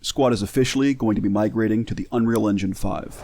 Squad is officially going to be migrating to the Unreal Engine 5.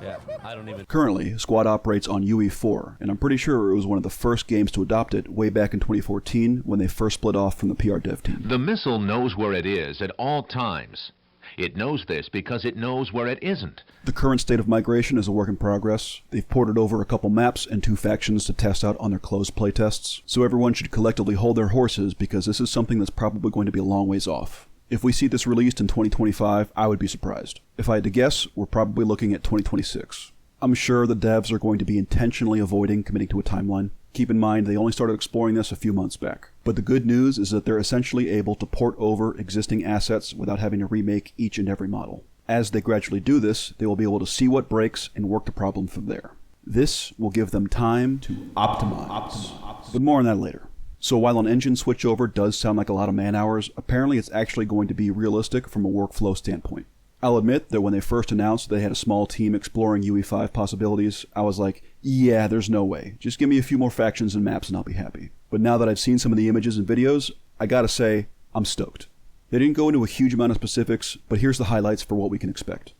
Yeah, I don't even... Currently, Squad operates on UE4, and I'm pretty sure it was one of the first games to adopt it way back in 2014 when they first split off from the PR dev team. The missile knows where it is at all times. It knows this because it knows where it isn't. The current state of migration is a work in progress. They've ported over a couple maps and 2 factions to test out on their closed playtests, so everyone should collectively hold their horses because this is something that's probably going to be a long ways off. If we see this released in 2025, I would be surprised. If I had to guess, we're probably looking at 2026. I'm sure the devs are going to be intentionally avoiding committing to a timeline. Keep in mind, they only started exploring this a few months back. But the good news is that they're essentially able to port over existing assets without having to remake each and every model. As they gradually do this, they will be able to see what breaks and work the problem from there. This will give them time to optimize. But more on that later. So while an engine switchover does sound like a lot of man-hours, apparently it's actually going to be realistic from a workflow standpoint. I'll admit that when they first announced they had a small team exploring UE5 possibilities, I was like, yeah, there's no way. Just give me a few more factions and maps and I'll be happy. But now that I've seen some of the images and videos, I gotta say, I'm stoked. They didn't go into a huge amount of specifics, but here's the highlights for what we can expect.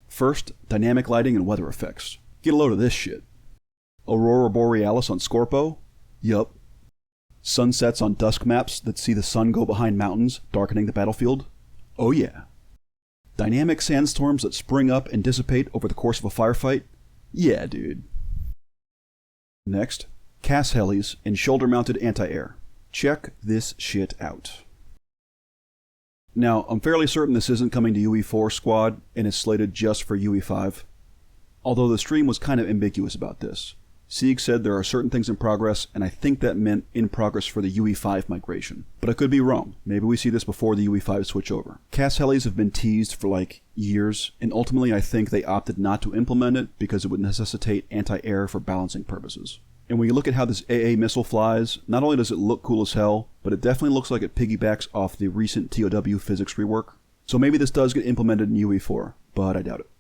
First, dynamic lighting and weather effects. Get a load of this shit. Aurora Borealis on Scorpo? Yup. Sunsets on dusk maps that see the sun go behind mountains, darkening the battlefield? Oh yeah. Dynamic sandstorms that spring up and dissipate over the course of a firefight? Yeah, dude. Next, CAS helis and shoulder-mounted anti-air. Check this shit out. Now, I'm fairly certain this isn't coming to UE4 Squad and is slated just for UE5. Although the stream was kind of ambiguous about this. Ceeg said there are certain things in progress, and I think that meant in progress for the UE5 migration. But I could be wrong. Maybe we see this before the UE5 switch over. CAS helis have been teased for like years, and ultimately I think they opted not to implement it because it would necessitate anti-air for balancing purposes. And when you look at how this AA missile flies, not only does it look cool as hell, but it definitely looks like it piggybacks off the recent TOW physics rework. So maybe this does get implemented in UE4, but I doubt it.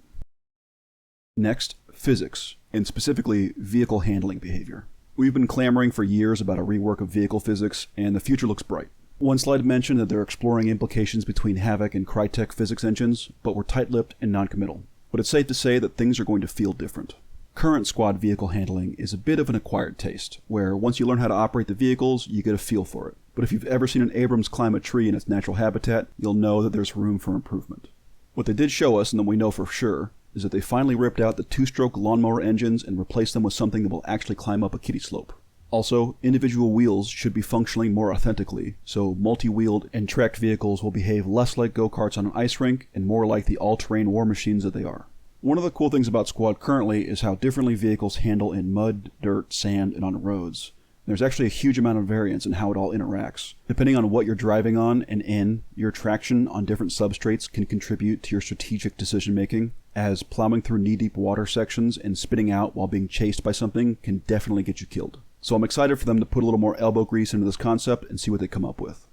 Next, physics, and specifically vehicle handling behavior. We've been clamoring for years about a rework of vehicle physics, and the future looks bright. One slide mentioned that they're exploring implications between Havoc and Crytek physics engines, but were tight-lipped and non-committal. But it's safe to say that things are going to feel different. Current Squad vehicle handling is a bit of an acquired taste, where once you learn how to operate the vehicles, you get a feel for it. But if you've ever seen an Abrams climb a tree in its natural habitat, you'll know that there's room for improvement. What they did show us, and that we know for sure, is that they finally ripped out the 2-stroke lawnmower engines and replaced them with something that will actually climb up a kiddie slope. Also, individual wheels should be functioning more authentically, so multi-wheeled and tracked vehicles will behave less like go-karts on an ice rink and more like the all-terrain war machines that they are. One of the cool things about Squad currently is how differently vehicles handle in mud, dirt, sand, and on roads. There's actually a huge amount of variance in how it all interacts. Depending on what you're driving on and in, your traction on different substrates can contribute to your strategic decision-making, as plowing through knee-deep water sections and spitting out while being chased by something can definitely get you killed. So I'm excited for them to put a little more elbow grease into this concept and see what they come up with.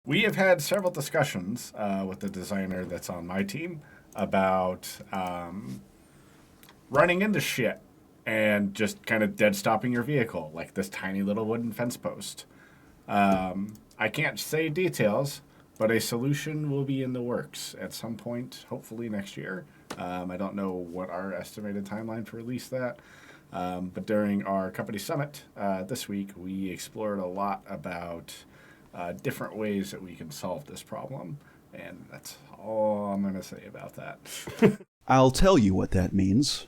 We have had several discussions with the designer that's on my team about running into shit and just kind of dead stopping your vehicle, like this tiny little wooden fence post. I can't say details, but a solution will be in the works at some point, hopefully next year. I don't know what our estimated timeline for release that, but during our company summit this week, we explored a lot about different ways that we can solve this problem, and that's all I'm going to say about that. I'll tell you what that means.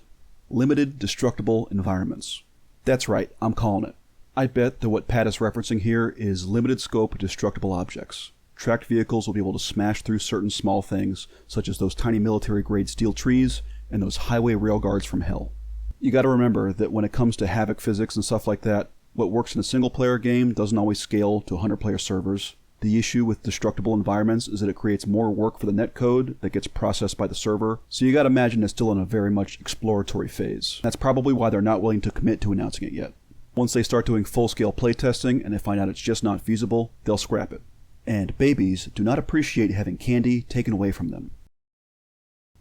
Limited destructible environments. That's right, I'm calling it. I bet that what Pat is referencing here is limited scope destructible objects. Tracked vehicles will be able to smash through certain small things, such as those tiny military-grade steel trees and those highway railguards from hell. You gotta remember that when it comes to Havoc physics and stuff like that, what works in a single-player game doesn't always scale to 100-player servers. The issue with destructible environments is that it creates more work for the netcode that gets processed by the server, so you gotta imagine it's still in a very much exploratory phase. That's probably why they're not willing to commit to announcing it yet. Once they start doing full-scale playtesting and they find out it's just not feasible, they'll scrap it. And babies do not appreciate having candy taken away from them.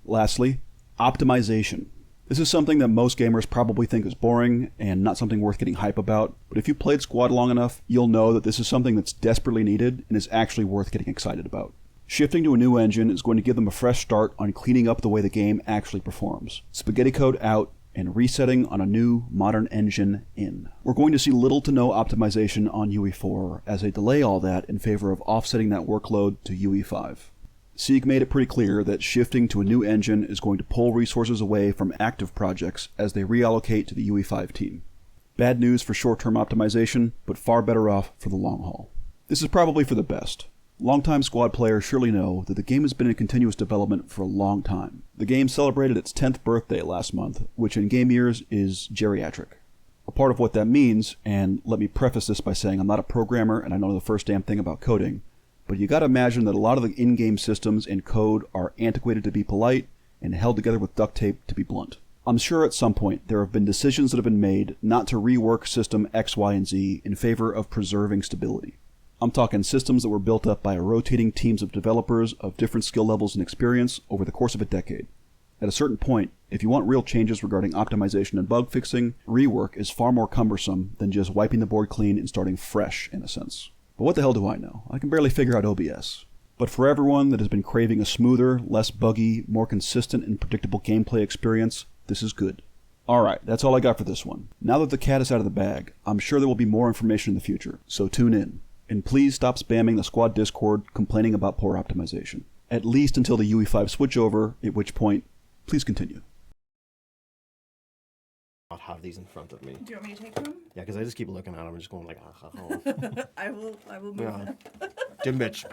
Lastly, optimization. This is something that most gamers probably think is boring and not something worth getting hype about, but if you played Squad long enough, you'll know that this is something that's desperately needed and is actually worth getting excited about. Shifting to a new engine is going to give them a fresh start on cleaning up the way the game actually performs. Spaghetti code out, and resetting on a new, modern engine in. We're going to see little to no optimization on UE4 as they delay all that in favor of offsetting that workload to UE5. Ceeg made it pretty clear that shifting to a new engine is going to pull resources away from active projects as they reallocate to the UE5 team. Bad news for short-term optimization, but far better off for the long haul. This is probably for the best. Longtime squad players surely know that the game has been in continuous development for a long time. The game celebrated its 10th birthday last month, which in game years is geriatric. A part of what that means, and let me preface this by saying I'm not a programmer and I know the first damn thing about coding, but you gotta imagine that a lot of the in-game systems and code are antiquated to be polite and held together with duct tape to be blunt. I'm sure at some point there have been decisions that have been made not to rework system X, Y, and Z in favor of preserving stability. I'm talking systems that were built up by rotating teams of developers of different skill levels and experience over the course of a decade. At a certain point, if you want real changes regarding optimization and bug fixing, rework is far more cumbersome than just wiping the board clean and starting fresh, in a sense. But what the hell do I know? I can barely figure out OBS. But for everyone that has been craving a smoother, less buggy, more consistent and predictable gameplay experience, this is good. Alright, that's all I got for this one. Now that the cat is out of the bag, I'm sure there will be more information in the future, so tune in. And please stop spamming the squad Discord complaining about poor optimization. At least until the UE5 switchover, at which point, please continue. Not have these in front of me. Do you want me to take them? Yeah, because I just keep looking at them and just going like, ah, ah, ah. I will move Yeah. them. Jim bitch.